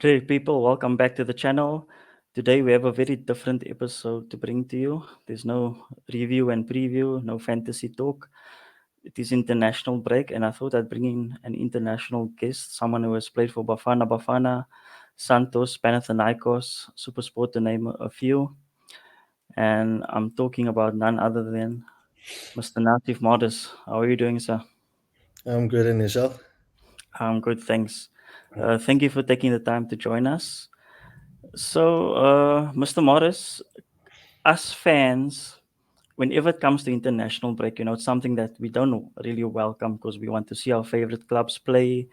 Great people, welcome back to the channel. Today we have a very different episode to bring to you. There's no review and preview, no fantasy talk. It is international break, and I thought I'd bring in an international guest, someone who has played for Bafana Bafana, Santos, Panathanikos, Supersport to name a few. And I'm talking about none other than Mr. Nasief Morris. How are you doing, sir? I'm good in yourself. I'm good, thanks. Thank you for taking the time to join us. So, Mr. Morris, us fans, whenever it comes to international break, it's something that we don't really welcome because we want to see our favorite clubs play,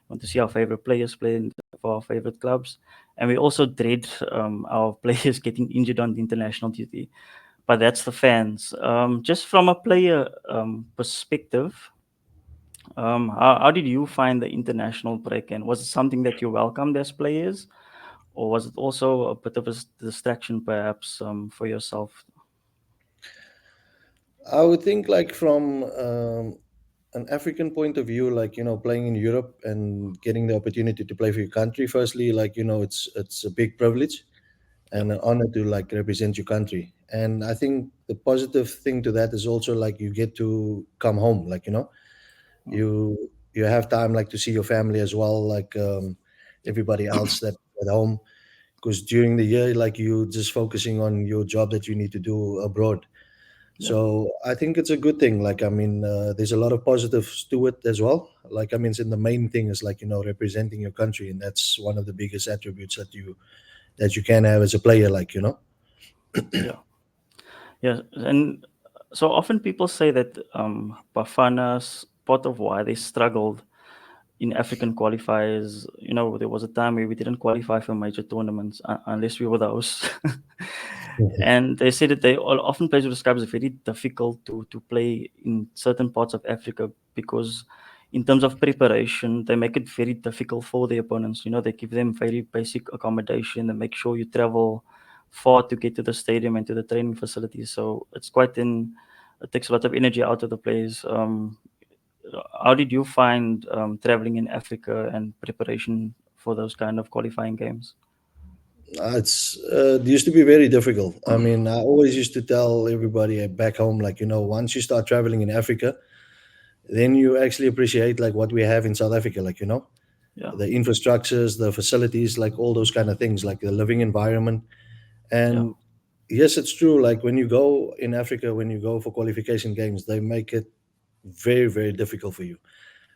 want to see our favorite players play for our favorite clubs, and we also dread our players getting injured on the international duty. But that's the fans. Just from a player perspective, how did you find the international break, and was it something that you welcomed as players? Or was it also a bit of a distraction, perhaps, for yourself? I would think like from an African point of view, like playing in Europe and getting the opportunity to play for your country. Firstly, like it's a big privilege Yeah, and an honor to like represent your country. And I think the positive thing to that is also like you get to come home. Like mm, you have time like to see your family as well, like everybody else that at home. Because during the year, like you just focusing on your job that you need to do abroad. yeah, So I think it's a good thing. Like I mean, there's a lot of positives to it as well. Like I mean, the main thing is like representing your country, and that's one of the biggest attributes that you can have as a player. yeah, yeah. And so often people say that Bafana's part of why they struggled in African qualifiers. There was a time where we didn't qualify for major tournaments unless we were the hosts. And they say that often players will describe it as very difficult to play in certain parts of Africa because, in terms of preparation, they make it very difficult for the opponents. They give them very basic accommodation. They make sure you travel far to get to the stadium and to the training facilities. So it takes a lot of energy out of the players. How did you find traveling in Africa and preparation for those kind of qualifying games? It used to be very difficult. I mean, I always used to tell everybody back home, like once you start traveling in Africa, then you actually appreciate like what we have in South Africa, Yeah, the infrastructures, the facilities, like all those kind of things, like the living environment. yeah, And yes, it's true. Like when you go in Africa, when you go for qualification games, they make it very, very difficult for you.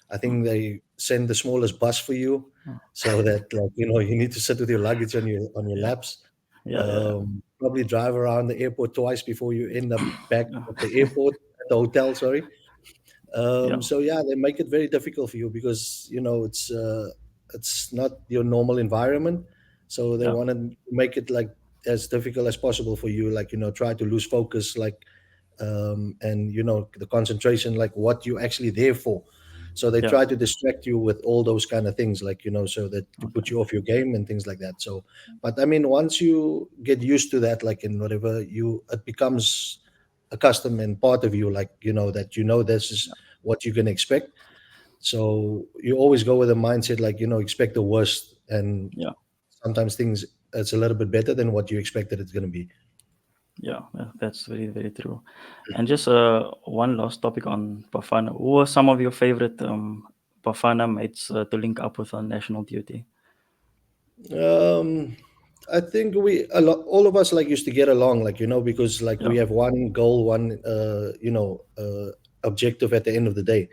I mm, think they send the smallest bus for you, mm, so that like you need to sit with your luggage on your yeah, laps. yeah, yeah, Probably drive around the airport twice before you end up back yeah, at the airport, at the hotel. Sorry. yeah, So yeah, they make it very difficult for you because it's not your normal environment. So they yeah, want to make it like as difficult as possible for you. Like try to lose focus, like and the concentration, like what you actually there for. So they yeah. try to distract you with all those kind of things, like so that to put Okay. you off your game and things like that. So, but I mean, once you get used to that, like in whatever it becomes a custom and part of you, like that this is Yeah, what you can expect. So you always go with a mindset like expect the worst, and yeah, sometimes things it's a little bit better than what you expected it's going to be. yeah. That's very, very true. And just one last topic on Bafana. Who were some of your favorite Bafana mates to link up with on national duty? Um, I think all of us like used to get along, like because like Yeah, we have one goal, one objective at the end of the day,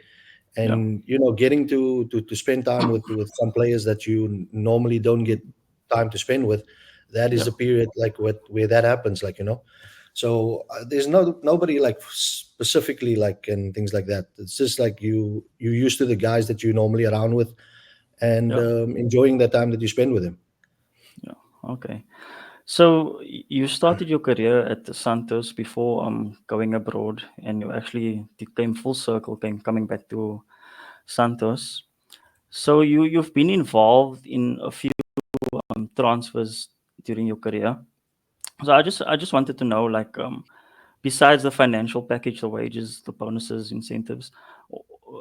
yeah, and getting to spend time with some players that you normally don't get time to spend with. That is yeah, the period like where that happens, like So there's nobody like specifically like and things like that. It's just like you used to the guys that you normally around with, and yeah, enjoying the time that you spend with them. yeah. Okay. So you started your career at the Santos before going abroad, and you actually came full circle, coming back to Santos. So you've been involved in a few transfers during your career. So I just wanted to know, like, besides the financial package, the wages, the bonuses, incentives,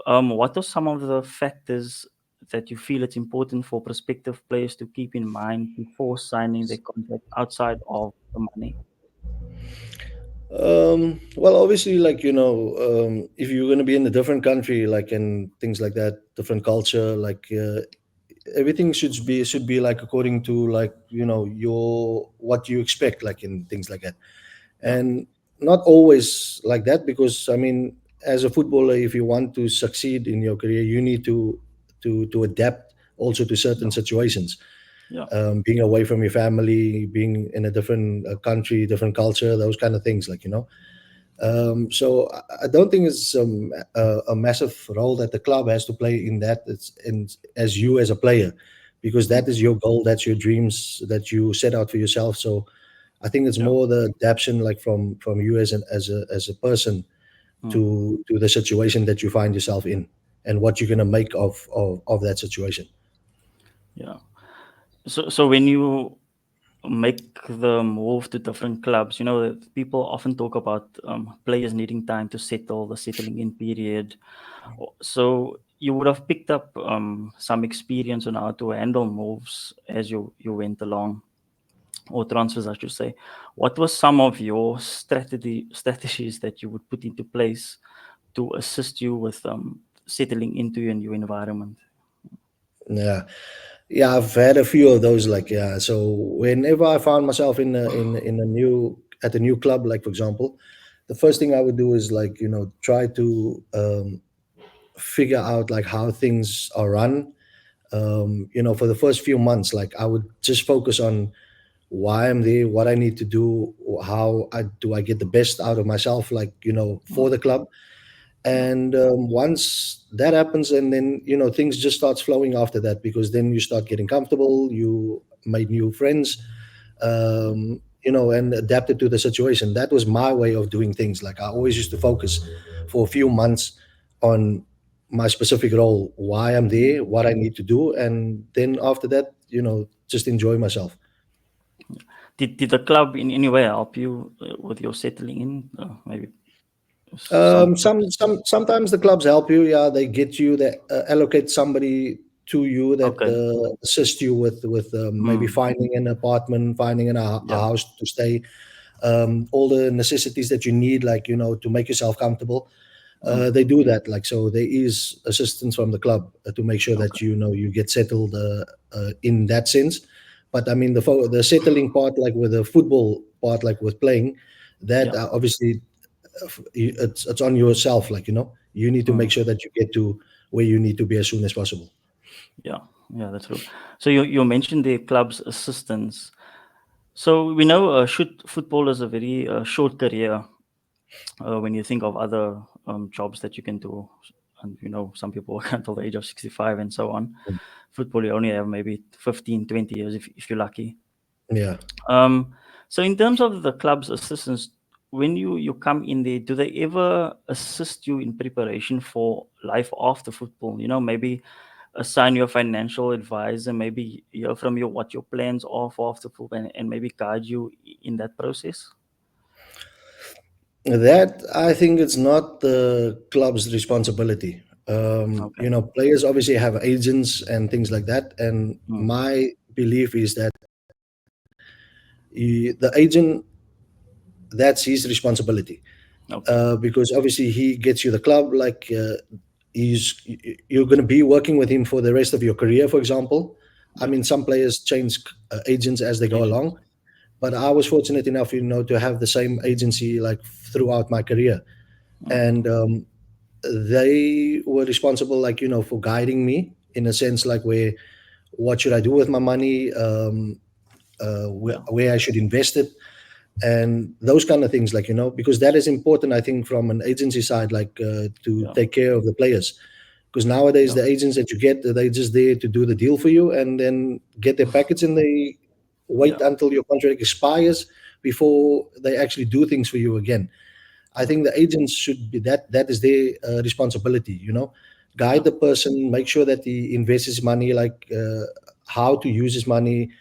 what are some of the factors that you feel it's important for prospective players to keep in mind before signing their contract outside of the money? Well, obviously, like if you're going to be in a different country, like and things like that, different culture, like everything should be like according to like your what you expect, like in things like that, Yeah, and not always like that because I mean, as a footballer, if you want to succeed in your career, you need to adapt also to certain yeah, situations. yeah, Being away from your family, being in a different country, different culture, those kind of things, like so I don't think it's a massive role that the club has to play in that. It's in as you as a player, because mm, that is your goal, that's your dreams that you set out for yourself. So I think it's yeah, more the adaptation, like from you as a person mm, to the situation that you find yourself in, and what you're gonna make of that situation. yeah. So when you make the move to different clubs, people often talk about players needing time to settle, the settling in period. So you would have picked up some experience on how to handle moves as you went along, or transfers, I should say. What was some of your strategies that you would put into place to assist you with settling into your new environment? Yeah. Yeah, I've had a few of those. Like, yeah. So whenever I found myself in a new at a new club, like for example, the first thing I would do is like try to figure out like how things are run. For the first few months, like I would just focus on why I'm there, what I need to do, how I get the best out of myself, like Mm, for the club. yeah, And once that happens, and then things just starts flowing after that, because then you start getting comfortable, you made new friends, and adapted to the situation. That was my way of doing things. Like I always used to focus for a few months on my specific role, why I'm mm. there, what I need to do, and then after that, just enjoy myself. Did the club in any way help you with your settling in? Maybe some tips. Sometimes the clubs help you. Yeah, they get you. They allocate somebody to you that Okay. assist you with maybe Mm, finding an apartment, finding a yeah. house to stay, all the necessities that you need, like to make yourself comfortable. Mm, They do that. Like so, there is assistance from the club to make sure that okay. you get settled in that sense. But I mean, the settling part, like with the football part, like with playing, that Yeah. obviously it's on yourself. Like you need to make Mm, sure that you get to where you need to be as soon as possible. yeah. Yeah, that's true. So you mentioned the club's assistance. So we know shoot football is a very short career when you think of other jobs that you can do. And some people work until the age of 65 and so on. Football, you only have maybe 15, 20 years if you're lucky. Yeah. Um, so in terms of the club's assistance, when you come in there, do they ever assist you in preparation for life after football? Maybe assign you a financial advisor, maybe hear from you what your plans are for after football, and maybe guide you in that process. That I think it's not the club's responsibility. Okay. Players obviously have agents and things like that, and Mm, my belief is that the agent, that's his responsibility, okay. because obviously he gets you the club. Like he's you're going to be working with him for the rest of your career. For example, I Yeah. mean, some players change agents as they go Agents. along, but I was fortunate enough, to have the same agency like throughout my career, Mm, and they were responsible, like for guiding me in a sense, like where what should I do with my money, yeah. where I should invest it, and those kind of things, like because that is important, I think, from an agency side, like to Yeah. take care of the players, because nowadays Yeah. the agents that you get, they're just there to do the deal for you and then get their package, and they wait Yeah. until your contract expires before they actually do things for you again. I Yeah. think the agents should be that is their responsibility. Yeah. Guide the person, make sure that he invests his money, like how to use his money,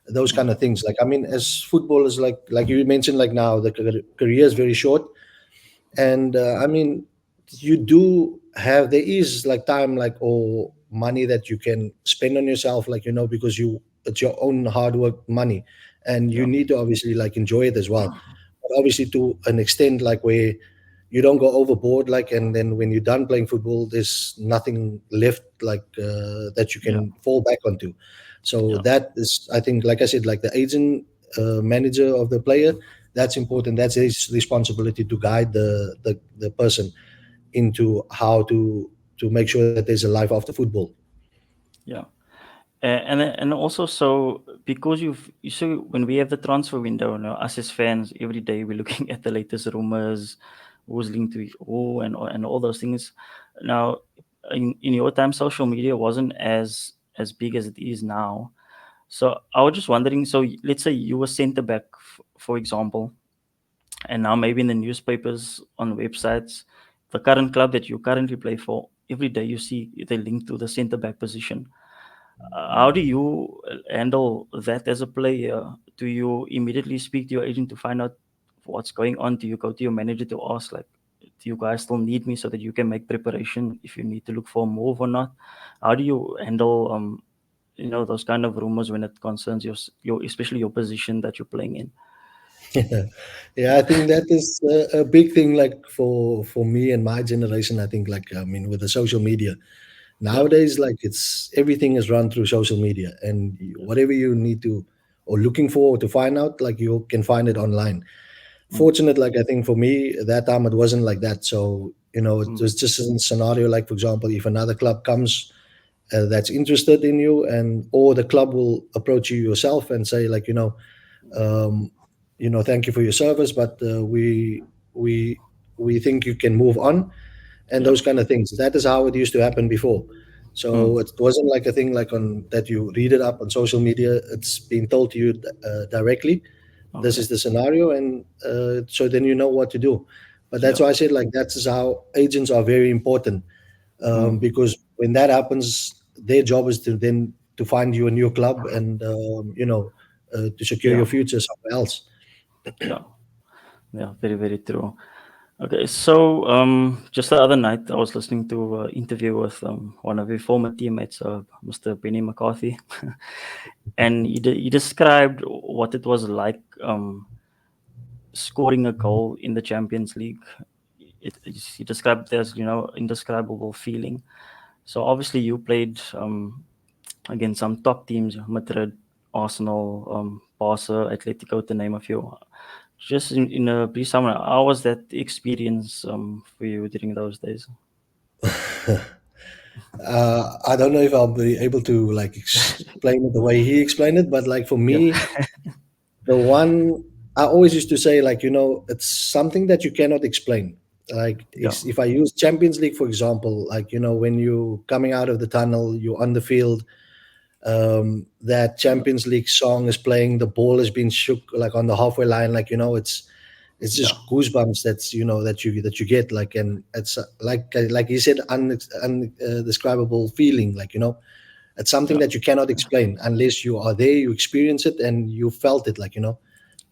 those Mm, kind of things. Like I mean, as footballers, like you mentioned, like now the career is very short, and I mean, you do have there is like time, like or money that you can spend on yourself, like because it's your own hard work money, and you yeah, need to obviously like enjoy it as well. But obviously to an extent, like where you don't go overboard, like, and then when you're done playing football, there's nothing left, like that you yeah, can fall back onto. So yeah, that is, I think, like I said, like the agent, manager of the player, that's important. That's his responsibility to guide the person into how to make sure that there's a life after football. yeah. And also, so because you see, when we have the transfer window, us as fans, every day we're looking at the latest rumors, who's linked to who, and all those things. Now, in your time, social media wasn't as big as it is now. So I was just wondering. So let's say you were centre back, for example, and now maybe in the newspapers, on websites, the current club that you currently play for, every day you see they link to the centre back position. How do you handle that as a player? Do you immediately speak to your agent to find out what's going on? Do you go to your manager to ask, like, do you guys still need me so that you can make preparation if you need to look for a move or not? How do you handle, those kind of rumors when it concerns your especially your position that you're playing in? Yeah, I think that is a big thing, like for me and my generation. I think, like, I mean, with the social media Yeah. nowadays, like, it's everything is run through social media, and whatever you need to or looking for to find out, like, you can find it online. Mm, Fortunate, like, I think for me at that time it wasn't like that. So it mm, was just a scenario, like, for example, if another club comes that's interested in you, and or the club will approach you yourself and say, like, um, thank you for your service, but we we think you can move on, and yeah. those kind of things. That is how it used to happen before. Mm, So it wasn't like a thing like on that you read it up on social media. It's been told to you directly. This okay. is the scenario, and so then you know what to do. But that's Yeah. why I said, like, that's how agents are very important, Mm, because when that happens, their job is to then to find you a new club, and to secure yeah. your future somewhere else. Yeah. Yeah. Very, very true. Okay, so just the other night, I was listening to an interview with one of your former teammates, Mr. Benny McCarthy, and he described what it was like scoring a goal in the Champions League. He described it as indescribable feeling. So obviously, you played against some top teams, Madrid, Arsenal, Barca, Atletico, to name a few. Just in a brief summary, how was that experience for you during those days? I don't know if I'll be able to, like, explain it the way he explained it, but, like, for Yeah, me, the one I always used to say, like, it's something that you cannot explain. Like, yeah, if I use Champions League for example, like, when you coming out of the tunnel, you're on the field, that yeah, Champions League song is playing, the ball has been shook, like, on the halfway line, like, it's yeah, just goosebumps that's that you get, like, and it's like you said, undescribable feeling, like, it's something yeah, that you cannot explain unless you are there, you experience it, and you felt it, like, yeah,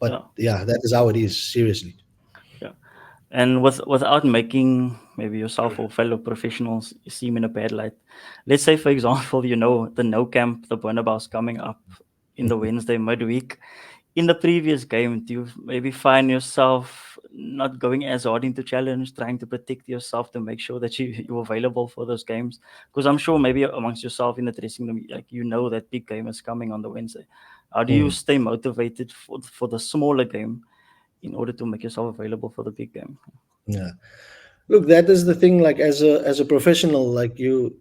but yeah, that is how it is, seriously. yeah. And without making maybe yourself or fellow professionals seem in a bad light, let's say, for example, the no camp, the Bonabos coming up in the Wednesday midweek. In the previous game, do you maybe find yourself not going as hard into challenge, trying to protect yourself to make sure that you're available for those games? Because I'm sure maybe amongst yourself in the dressing room, like that big game is coming on the Wednesday. How do you Hmm. stay motivated for the smaller game in order to make yourself available for the big game? Yeah, look, that is the thing, like, as a professional, like,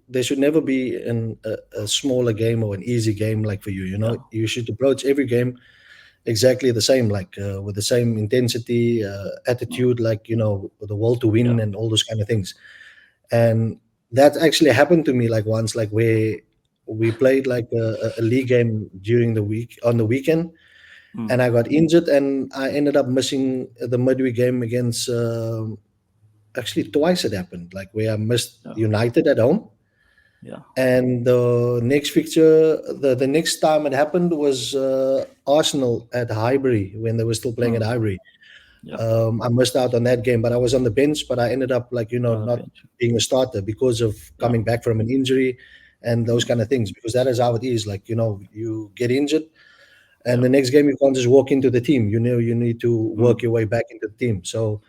there should never be a smaller game or an easy game, like, for you, Yeah, you should approach every game exactly the same, like, with the same intensity, mm, attitude, like, the will to yeah, win and all those kind of things. And that actually happened to me, like, once, like, where we played, like, a league game during the week on the weekend, mm, and I got injured, and I ended up missing the midweek game against, actually twice it happened, like, where I missed yeah, United at home, yeah, and the next fixture, the next time it happened was Arsenal at Highbury, when they were still playing at mm, Highbury. yeah. I missed out on that game, but I was on the bench. But I ended up, like, On the not bench. being a starter because of Yeah, coming back from an injury, and those mm, kind of things, because that is how it is. Like, you get injured, and yeah, the next game you can't just walk into the team. You need to mm, work your way back into the team. So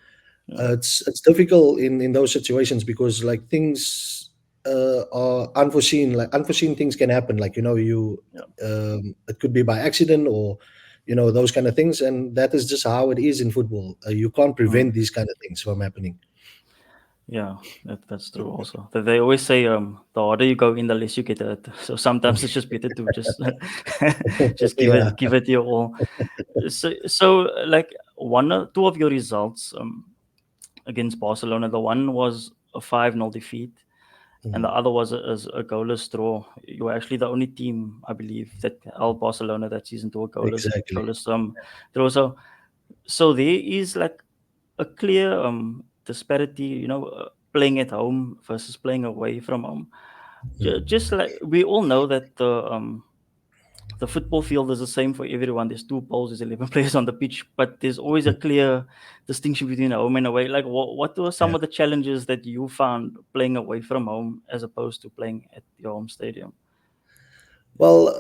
yeah, it's difficult in those situations, because like things are unforeseen. Like unforeseen things can happen. Like, you yeah, it could be by accident, or those kind of things, and that is just how it is in football. You can't mm, prevent these kind of things from happening. yeah. That's true. Also, they always say the harder you go in, the less you get hurt. So sometimes it's just better to just just Yeah. give it your all. So like one or two of your results against Barcelona, the one was a 5-0 defeat, and the Mm. other was a goalless draw. You were actually the only team, I believe, that held Barcelona that season to a Exactly. goalless draw. So there is like a clear disparity, playing at home versus playing away from home. Mm. Just like we all know that the football field is the same for everyone. There's two poles, there's 11 players on the pitch, but there's always a clear distinction between home and away. Like, what were some Yeah. of the challenges that you found playing away from home as opposed to playing at your home stadium? Well,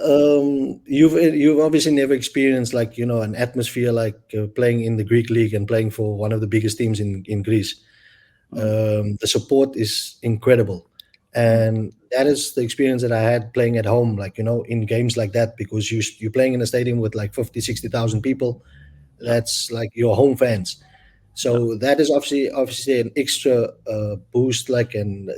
you've obviously never experienced, like, an atmosphere like playing in the Greek league and playing for one of the biggest teams in Greece. Mm, The support is incredible, mm, and that is the experience that I had playing at home. Like, in games like that, because you're playing in a stadium with like 50, 60,000 people. yeah, That's like your home fans. yeah, So that is obviously an extra boost, like, and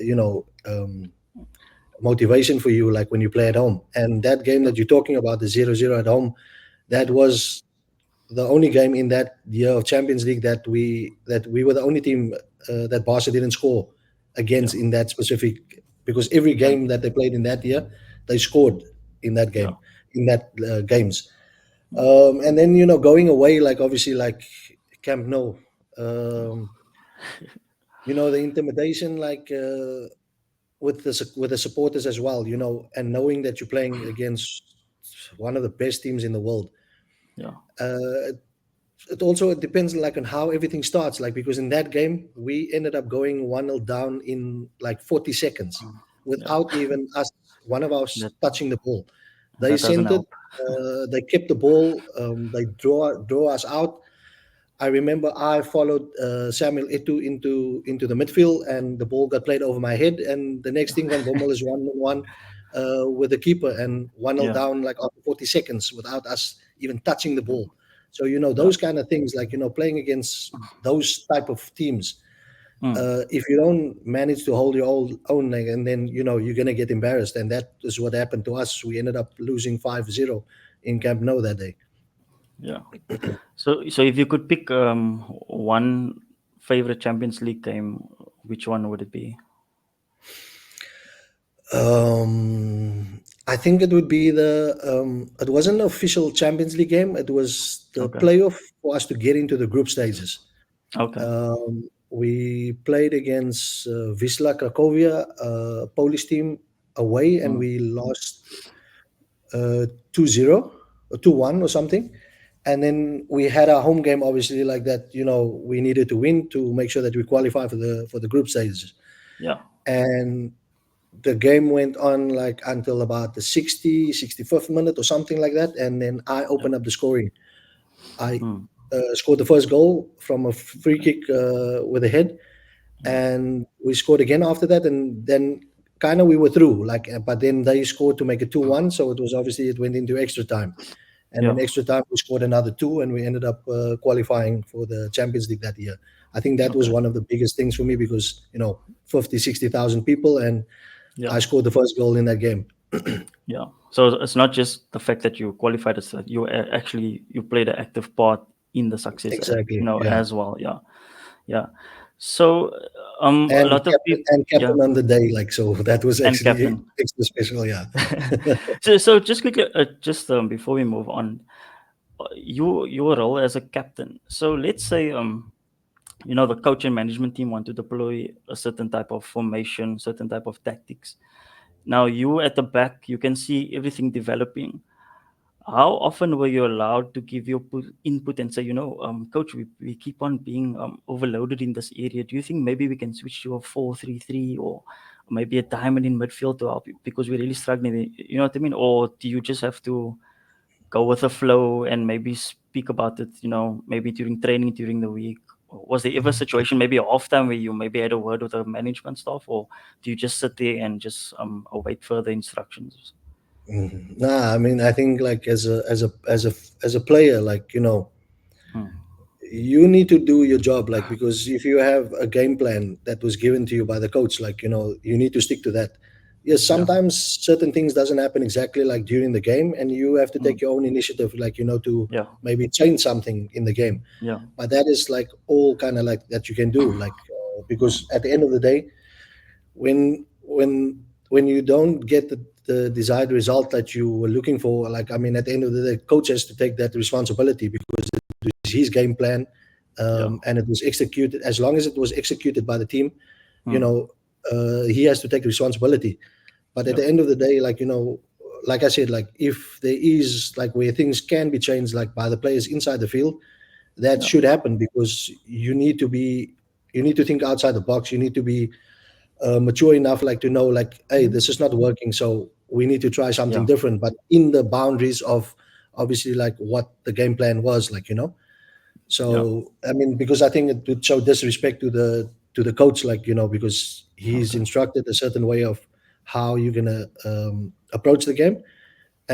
motivation for you, like when you play at home. And that game yeah, that you're talking about, the 0-0 at home, that yeah, was the only game in that year of Champions League that we were the only team that Barca didn't score yeah, against in that specific, because every game. game that they played in that year, they scored in that Yeah, game, in that games. mm, And then, going away, like, obviously, like Camp Nou, um, the intimidation, like, with the supporters as well, and knowing that you're playing against one of the best teams in the world. yeah, Uh, it also depends, like, on how everything starts, like, because in that game we ended up going 1-0 down in like 40 seconds mm, yeah. without even us, one of us, That touching the ball. They that doesn't sent it. help. They kept the ball. They draw us out. I remember I followed Samuel Eto'o into the midfield, and the ball got played over my head. And the next thing, Van Bommel is 1-1 with the keeper, and 1-0 Yeah, down like after 40 seconds without us even touching the ball. So, yeah, those kind of things, like, playing against those type of teams. mm, If you don't manage to hold your own, like, and then you're gonna get embarrassed, and that is what happened to us. We ended up losing 5-0 in Camp Nou that day. yeah. So if you could pick one favorite Champions League game, which one would it be? I think it would be it wasn't an official Champions League game. It was the Okay. playoff for us to get into the group stages. Okay. We played against Wisla Cracovia, a Polish team, away, and Mm, we lost 2-0 or 2-1 or something. And then we had our home game, obviously, like that. We needed to win to make sure that we qualify for the group stages. yeah. And the game went on like until about the 65th minute or something like that, and then I Yeah. opened up the scoring. I Mm, scored the first goal from a free okay. kick with a head, Yeah. and we scored again after that, and then kind of we were through, like, but then they scored to make it 2-1, so it was obviously, it went into extra time, and Yeah. in extra time we scored another two, and we ended up qualifying for the Champions League that year. I think that was Okay. one of the biggest things for me, because 50, 60,000 people, and Yeah. I scored the first goal in that game. Yeah. So it's not just the fact that you qualified, it's that actually you played an active part in the success, Exactly. Yeah. as well. Yeah. Yeah. So a And lot of captain people. and Yeah. captain on the day, like, so that was And actually captain. extra special. Yeah. So just quickly, just before we move on, your role as a captain. So let's say the coach and management team want to deploy a certain type of formation, certain type of tactics. Now you at the back, you can see everything developing. How often were you allowed to give your input and say, coach, we keep on being overloaded in this area. Do you think maybe we can switch to a 4-3-3 or maybe a diamond in midfield to help you because we're really struggling? You know what I mean? Or do you just have to go with the flow and maybe speak about it, maybe during training during the week? Was there ever a situation, maybe off time, where you maybe had a word with the management staff, or do you just sit there and just await further instructions? Nah, I mean, I think like as a player, like Mm, you need to do your job, like, because if you have a game plan that was given to you by the coach, like, you need to stick to that. Yes, yeah, sometimes certain things doesn't happen exactly like during the game, and you have to mm, take your own initiative, like, to yeah, maybe change something in the game. yeah, But that is like all kind of like that you can do, like, mm, because at the end of the day, when you don't get the desired result that you were looking for, like, I mean, at the end of the day, coach has to take that responsibility because it was his game plan, yeah, and it was executed. As long as it was executed by the team, you mm, know he has to take responsibility. But at yeah, the end of the day, like, like I said, like, if there is like where things can be changed, like by the players inside the field, that yeah, should happen, because you need to think outside the box. You need to be mature enough, like, to know, like, hey, this is not working, so we need to try something yeah, different, but in the boundaries of obviously like what the game plan was, like. yeah, So I mean, because I think it would show disrespect to the coach, like, because he's okay, instructed a certain way of how you're gonna approach the game,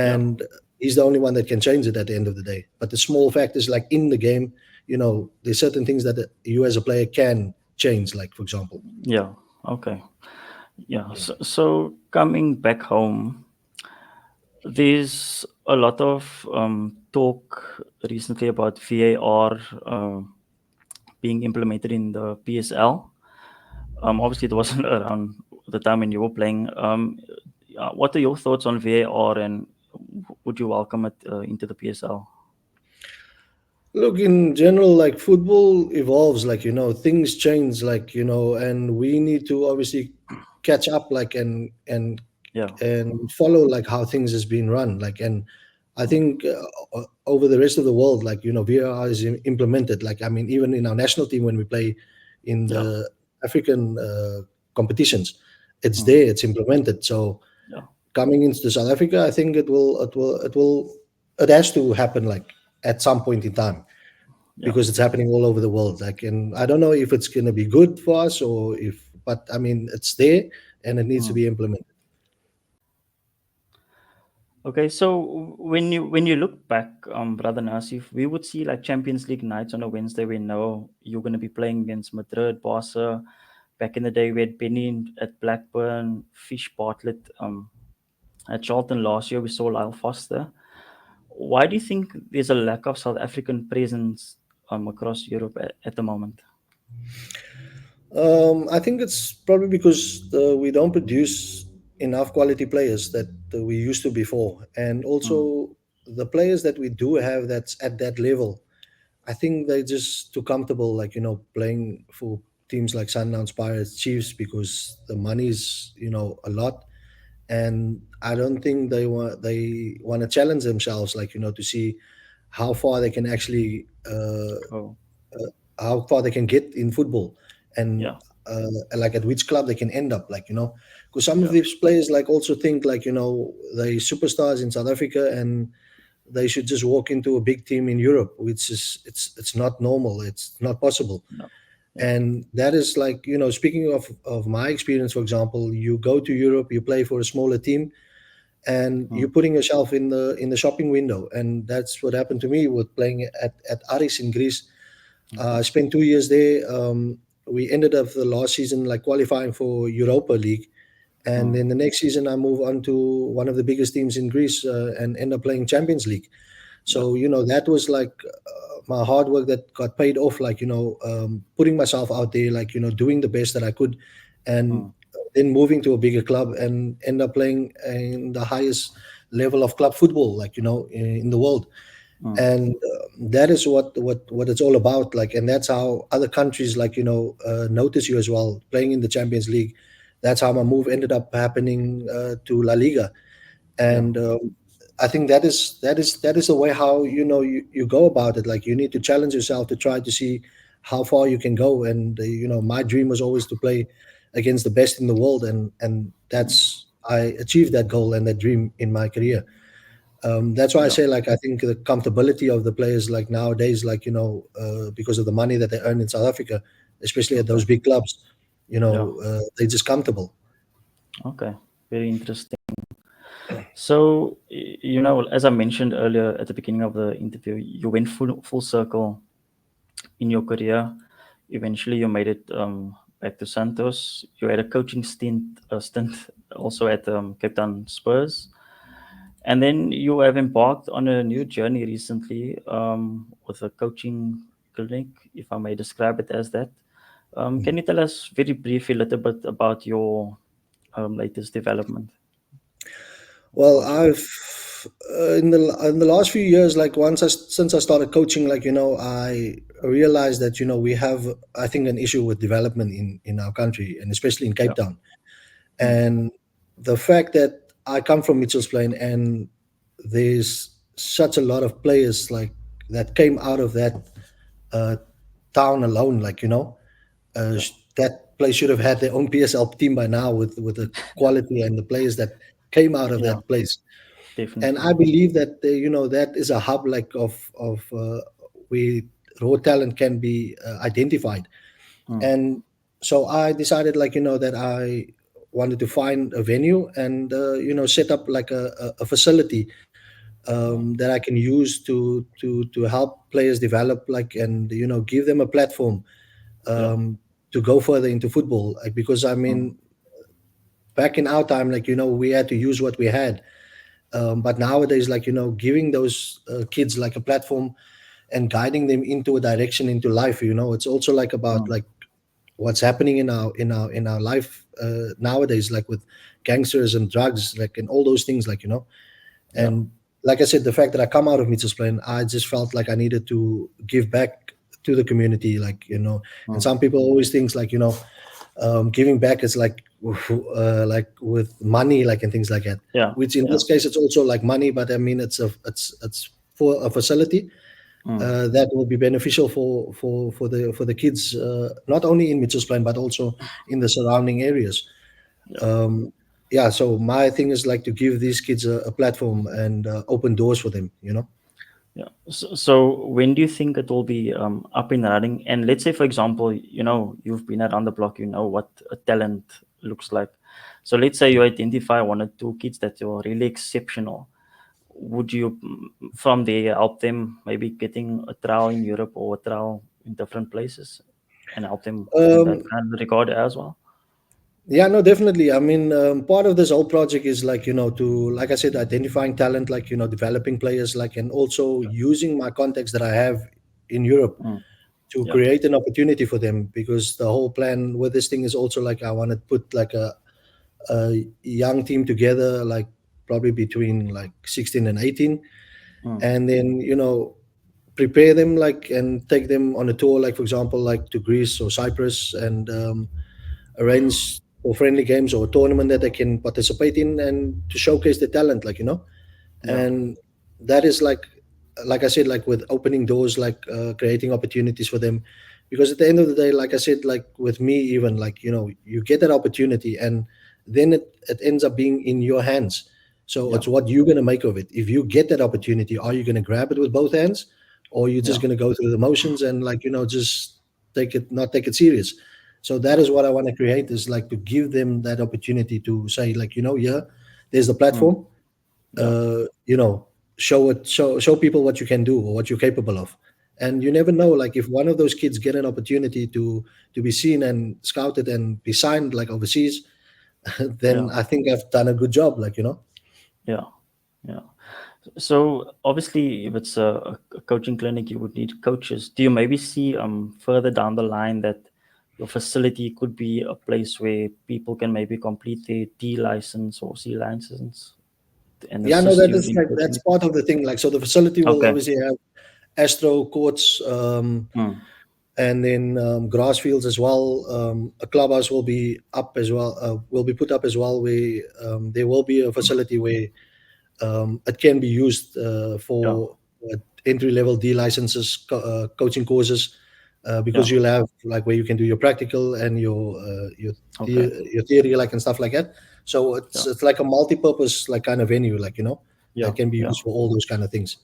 yeah. and he's the only one that can change it at the end of the day. But the small factors, like in the game, there's certain things that you as a player can change, like, for example. Yeah. Okay. Yeah. So coming back home, there's a lot of talk recently about VAR being implemented in the PSL. Obviously, it wasn't around the time when you were playing. What are your thoughts on VAR, and would you welcome it into the PSL? Look, in general, like, football evolves, like, things change, like, and we need to obviously catch up, like, Yeah. and follow like how things has been run, like. And I Mm. think over the rest of the world, like, VAR is implemented, like, I mean, even in our national team when we play in Yeah. the African competitions, it's Mm. there, it's implemented. So Yeah. coming into South Africa, I think it has to happen, like, at some point in time, Yeah. because it's happening all over the world. Like, and I don't know if it's going to be good for us, or if, but I mean, it's there and it needs to Mm. be implemented. Okay, so when you look back, brother Nasif, we would see like Champions League nights on a Wednesday. We know you're going to be playing against Madrid, Barca. Back in the day, we had Benny at Blackburn, Fish Bartlett at Charlton. Last year, we saw Lyle Foster. Why do you think there's a lack of South African presence across Europe at the moment? I think it's probably because we don't produce enough quality players that we used to before, and Mm. also the players that we do have that's at that level, I think they're just too comfortable, like, playing for teams like Sundowns, Pirates, Chiefs, because the money's, a lot. And I don't think they want to challenge themselves, like, to see how far they can actually Oh, how far they can get in football, and yeah, like at which club they can end up, like, because some of yeah, these players, like, also think, like, they superstars in South Africa, and they should just walk into a big team in Europe, which is, it's not normal, it's not possible. no, yeah, And that is like, speaking of my experience, for example, you go to Europe, you play for a smaller team, and you're mm, putting yourself in the shopping window. And that's what happened to me with playing at Aris in Greece. okay, I spent 2 years there. We ended up the last season like qualifying for Europa League, and mm, then the next season I move on to one of the biggest teams in Greece, and end up playing Champions League. yeah, So that was like my hard work that got paid off. Like, putting myself out there, like, doing the best that I could, and mm, then moving to a bigger club and end up playing in the highest level of club football, like, in the world. mm, And that is what it's all about, like. And that's how other countries, like, notice you as well, playing in the Champions League. That's how my move ended up happening to La Liga. yeah, And I think that is the way how, you go about it. Like, you need to challenge yourself to try to see how far you can go. And my dream was always to play against the best in the world, and mm, that's I achieved that goal and that dream in my career. That's why I yeah, say, like, I think the comfortability of the players, like nowadays, like, because of the money that they earn in South Africa, especially at okay, those big clubs, yeah, they're just comfortable. okay, very interesting. So, as I mentioned earlier at the beginning of the interview, you went full circle in your career. Eventually, you made it back to Santos. You had a coaching stint also at Cape Town Spurs, and then you have embarked on a new journey recently with a coaching clinic, if I may describe it as that. Can you tell us very briefly a little bit about your latest development with Well, coaching? I've in the last few years, like since I started coaching, like, I realized that, we have, I think, an issue with development in our country, and especially in Yeah. Cape Town. Mm, And the fact that I come from Mitchell's Plain, and there's such a lot of players like that came out of that uh, town alone, like, yeah. that place should have had their own PSL team by now, with the quality and the players that came out of Yeah. that place. And Definitely. I believe that, that is a hub, like, of where raw talent can be identified. Mm, And so I decided, like, that I wanted to find a venue, and set up like a facility, mm, that I can use to help players develop, like, and give them a platform, yeah. to go further into football, like, because I Mm, mean, back in our time, like, we had to use what we had. But nowadays, like, giving those kids like a platform and guiding them into a direction into life, it's also like about, mm, like, what's happening in our life nowadays, like with gangsters and drugs, like, and all those things, like, yeah. and like I said, the fact that I come out of Mitchell's Plain, I just felt like I needed to give back to the community, like, and Mm, some people always think, like, giving back is like with money, like, and things like that, yeah. which in Yeah. this case it's also like money, but I mean, it's for a facility Mm, that will be beneficial for the kids, not only in Mitchell's Plain but also in the surrounding areas. yeah. um, yeah, so my thing is, like, to give these kids a platform and open doors for them. Yeah. So when do you think it will be up and running? And let's say, for example, you've been around the block, you know what a talent looks like. So let's say you identify one or two kids that are really exceptional. Would you, from there, help them maybe getting a trial in Europe or a trial in different places and help them in that um, kind of regard as well? yeah, no, definitely. I mean, part of this whole project is, like, to, like I said, identifying talent, like, developing players, like, and also Yeah. using my contacts that I have in Europe Mm, to yeah. create an opportunity for them, because the whole plan with this thing is also, like, I want to put like a young team together, like, probably between like 16 and 18, Mm, and then, prepare them, like, and take them on a tour, like, for example, like, to Greece or Cyprus, and arrange for friendly games or a tournament that they can participate in, and to showcase their talent, like, yeah. and that is like I said, like, with opening doors, like, creating opportunities for them, because at the end of the day, like I said, like, with me, even, like, you get that opportunity, and then it ends up being in your hands. So Yeah. it's what you're going to make of it. If you get that opportunity, are you going to grab it with both hands, or you're just Yeah. going to go through the motions and, like, just not take it serious? So that Yeah. is what I want to create, is like to give them that opportunity to say, like, yeah, there's the Mm, platform, yeah. you know show people what you can do or what you're capable of. And you never know, like, if one of those kids get an opportunity to be seen and scouted and be signed, like, overseas, then Yeah. I think I've done a good job, like. Yeah. Yeah. So obviously, if it's a coaching clinic, you would need coaches. Do you maybe see further down the line that your facility could be a place where people can maybe complete their D license or C license and Yeah, no, assist that you is in like, coaching that's the kids? part of the thing, like, so the facility will Okay. obviously have astro courts, Mm, and then grass fields as well. A clubhouse will be up as well, will be put up as well, where there will be a facility where it can be used yeah. for entry level D licenses, coaching courses. because Yeah. you'll have like where you can do your practical and Okay. your theory like and stuff like that. So Yeah. it's like a multi-purpose like kind of venue, like Yeah. that can be Yeah. used for all those kind of things.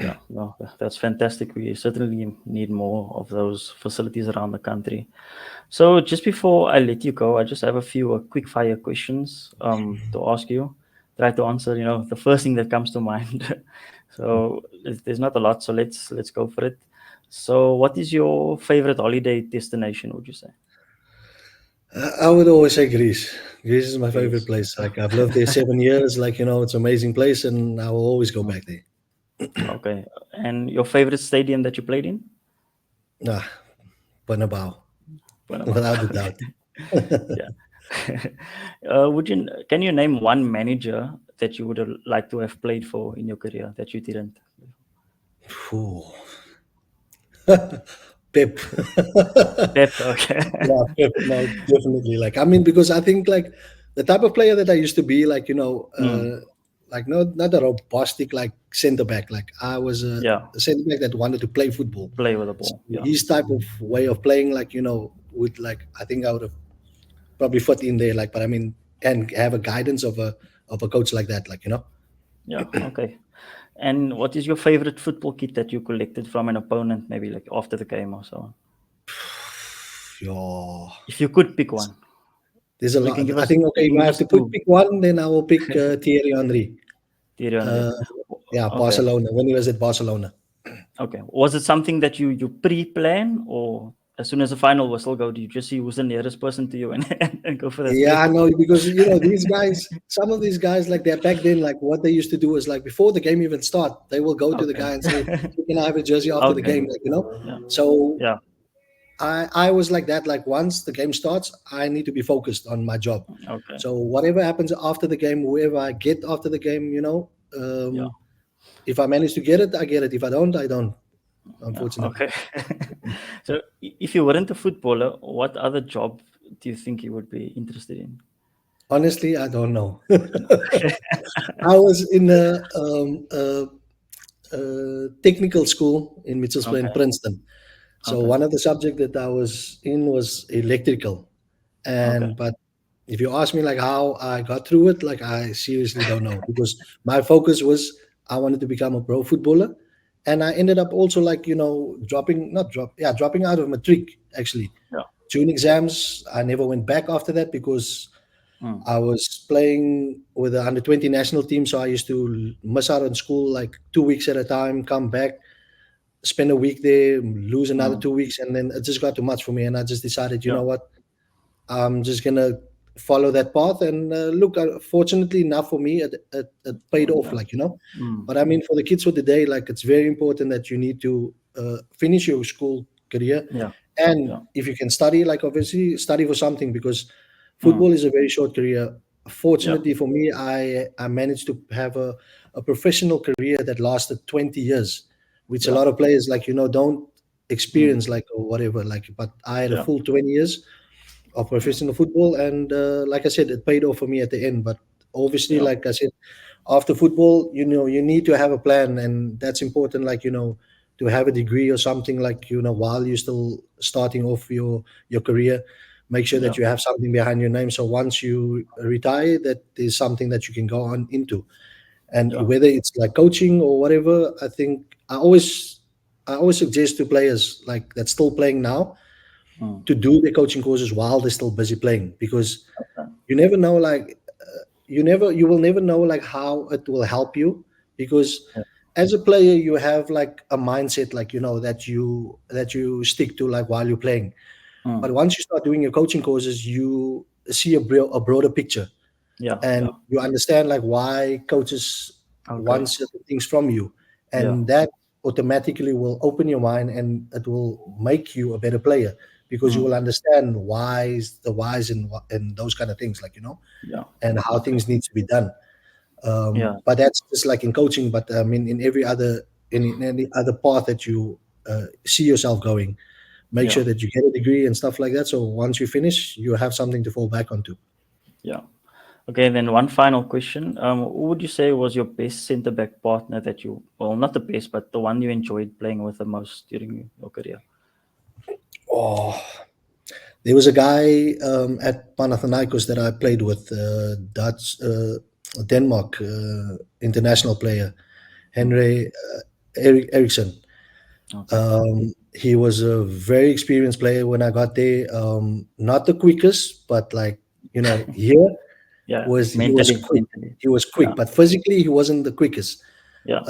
Yeah. No, that's fantastic. We certainly need more of those facilities around the country. So just before I let you go, I just have a few quick fire questions to ask you. Try to answer, the first thing that comes to mind. So there's not a lot, so let's go for it. So what is your favorite holiday destination, would you say? I would always say Greece. Greece is my favorite Greece. place. Like I've lived there 7 years. Like it's an amazing place, and I will always go Mm, back there. okay. And your favorite stadium that you played in? Ah, Panabao, Panama. without a Okay. doubt. Yeah. Can you name one manager that you would have liked to have played for in your career that you didn't? Phew. Pep. Pep. Okay. Yeah, Pep. No, definitely. Like I mean, because I think like the type of player that I used to be, like Mm, like not a robustic like center back. Like I was yeah. a center back that wanted to play football. Play with the So ball. Yeah. his type of way of playing, like would like I think I would have probably fit in there. Like, but I mean, and have a guidance of a coach like that. Like Yeah. Okay. And what is your favorite football kit that you collected from an opponent, maybe like after the game or so on? your If you could pick one, there's a or lot. I think you okay, if can I give have us to two. pick one, then I will pick Thierry Henry. Thierry Henry. Uh, yeah, Okay. Barcelona. When he was at Barcelona. Okay. Was it something that you pre-plan, or as soon as the final whistle go, do you just see who's the nearest person to you and and go for that Yeah, play? I know because these guys, some of these guys, like they're back then, like what they used to do is like before the game even start, they will go to the Okay. guy and say, "Hey, can I have a jersey after the Okay. game?" Like. Yeah. So Yeah. I was like that. Like once the game starts, I need to be focused on my job. Okay. So whatever happens after the game, whoever I get after the game, Yeah. if I manage to get it, I get it. If I don't, I don't. Yeah. Unfortunately. Okay. So, if you weren't a footballer, what other job do you think you would be interested in? Honestly, I don't know. No. I was in technical school in Mitchells Plain, Okay. Princeton. So Okay. one of the subject that I was in was electrical. Okay. And but if you ask me like how I got through it, like I seriously don't know because my focus was I wanted to become a pro footballer, and I ended up also like dropping not drop yeah dropping out of matric actually. Yeah. June exams, I never went back after that because Mm. I was playing with the under 20 national team, so I used to miss out on school like 2 weeks at a time, come back, spend a week there, lose another Mm. 2 weeks, and then it just got too much for me. And I just decided, you Yeah. know what, I'm just gonna follow that path. And look, fortunately enough for me, it paid off, Yeah. like. Mm. But I mean, for the kids of the day, like it's very important that you need to finish your school career, Yeah. and Yeah. if you can study, like obviously study for something because Mm. football is a very short career. Yeah. Fortunately for me, I managed to have a professional career that lasted 20 years, which a Yeah. lot of players like don't Mm. experience like or whatever like. But I had a Yeah. full 20 years of Yeah. professional football, and like I said, it paid off for me at the end. But obviously, Yeah. like I said, after football, you need to have a plan, and that's important. Like to have a degree or something like while you're still starting off your career, make sure Yeah. that you have something behind your name. So once you retire, that is something that you can go on into, and Yeah. whether it's like coaching or whatever, I think I always suggest to players like that's still playing now Mm. to do their coaching courses while they're still busy playing because Okay. you never know like you will never know like how it will help you because Yeah. as a player you have like a mindset like that you stick to like while you're playing, Mm. but once you start doing your coaching courses you see a broader picture Yeah. and Yeah. you understand like why coaches Okay. want certain things from you, Yeah. and that automatically will open your mind and it will make you a better player because you Mm. will understand whys and those kind of things like Yeah. and how Okay. things need to be done. Yeah. But that's just like in coaching, but I mean in any other path that you see yourself going, make Yeah. sure that you get a degree and stuff like that, so once you finish you have something to fall back onto. Yeah. Okay, then one final question. Who would you say was your best centre back partner that you, well, not the best, but the one you enjoyed playing with the most during your career? Oh, there was a guy at Panathinaikos that I played with, Dutch, Denmark international player, Mm. Henry Eriksson. Okay. He was a very experienced player when I got there. Not the quickest, but like here Yeah. was he was Mentally, quick. mentally. He was Yeah. quick, but physically he wasn't the quickest. Yeah.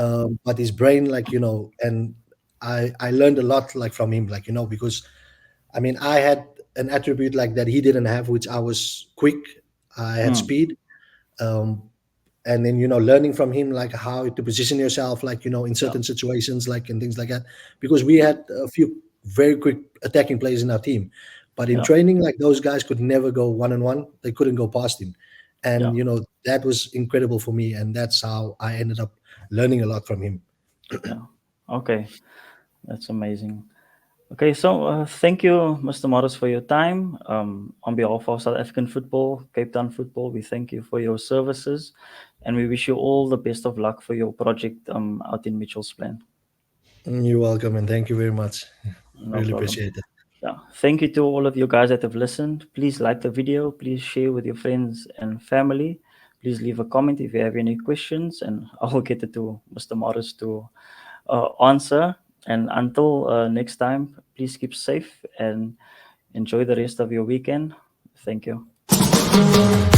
But his brain, like and I learned a lot like from him, like because I mean I had an attribute like that he didn't have, which I was quick. I had Mm. speed. Um, and then learning from him like how to position yourself like in Yeah. certain situations like and things like that, because we had a few very quick attacking players in our team, but in Yeah. training like those guys could never go one on one, they couldn't go past him. Yeah. And that was incredible for me, and that's how I ended up learning a lot from him. Yeah. Okay. That's amazing. Okay, so thank you, Mr. Morris, for your time. On behalf of South African football, Cape Town football, we thank you for your services, and we wish you all the best of luck for your project out in Mitchell's Plain. You're welcome, and thank you very much. No Really problem. appreciate it. Yeah, thank you to all of you guys that have listened. Please like the video. Please share with your friends and family. Please leave a comment if you have any questions, and I will get it to Mr. Morris to answer. And until next time, please keep safe and enjoy the rest of your weekend. Thank you. Thank you.